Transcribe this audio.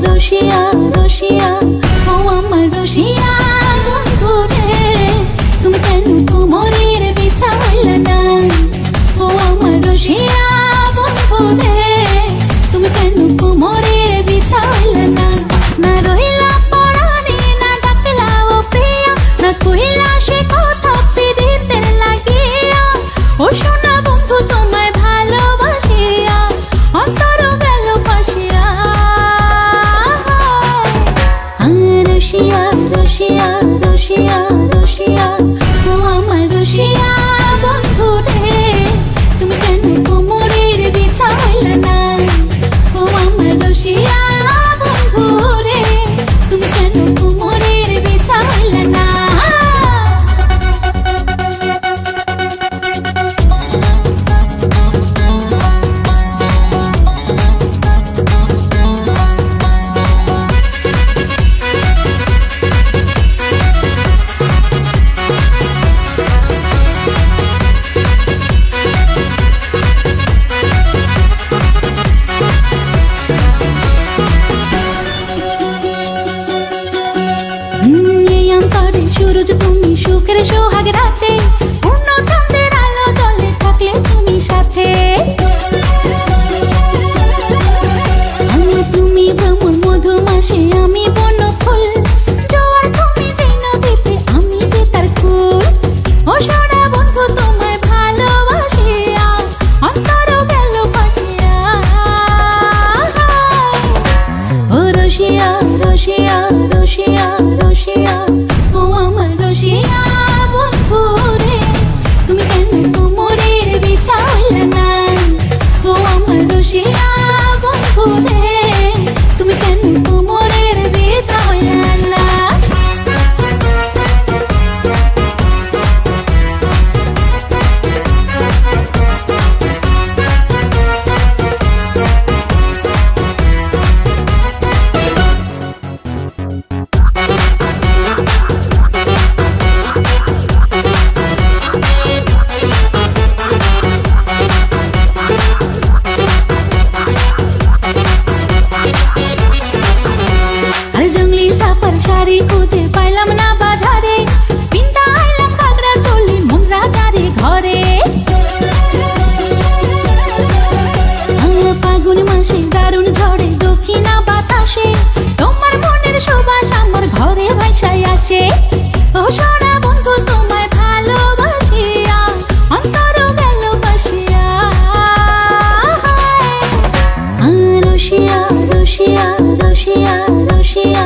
রসিয়া রসিয়া ও আমার রসিয়া বন্ধু রে তুমি কেন কোমরের বিছাইলা না ও আমার রসিয়া বন্ধু রে তুমি কেন কোমরের বিছাইলা না না রইলা পরাণে না ডাকলা ও প্রিয়া না কইলা সে কথা পিরিতের লাগিয়া ও সোনা বন্ধু তোমায় ভালোবাসিয়া অন্তর গেল ফাঁসিয়া রসিয়া রসিয়া রসিয়া রসিয়া ও আমার রসিয়া বন্ধু রে তুমি কেন কোমরের বিছাইলা না ও আমার রসিয়া বন্ধু রে তুমি কেন কোমরের বিছাইলা না সুরজ তুমি সুখের সোহাগ রাতে পূর্ণ চন্দ্রের আলো জলে থাকলে তুমি সাথে তুমি ভ্রমণ মধুমাসে আমি বন ফুল জোয়ার তুমি যে নদীতে আমি যে তার কুল ও সোনা বন্ধু তোমায় ভালোবাসিয়া অন্তর গেল ফাঁসিয়া ও রসিয়া রসিয়া রসিয়া রসিয়া ও আমার রসিয়া বন্ধু রে তুমি কেন কোমরের বিছাইলা না ও আমার রসিয়া বন্ধু রে তুমি কেন কোমরের বিছাইলা না শাড়ি খুঁজে পাইলাম না বাজারে পিন্তা আইলাম খাগড়া চলি মোংরা চারে ঘরে ফাগুন মাসে দারুণ ঝড়ে দক্ষিণা বাতাসে তোমার মনের সুবাস আমার ঘরে ভাইসাই আসে ও সোনা বন্ধু তোমায় ভালোবাসিয়া অন্তর গেল ফাঁসিয়া রসিয়া রসিয়া রসিয়া রসিয়া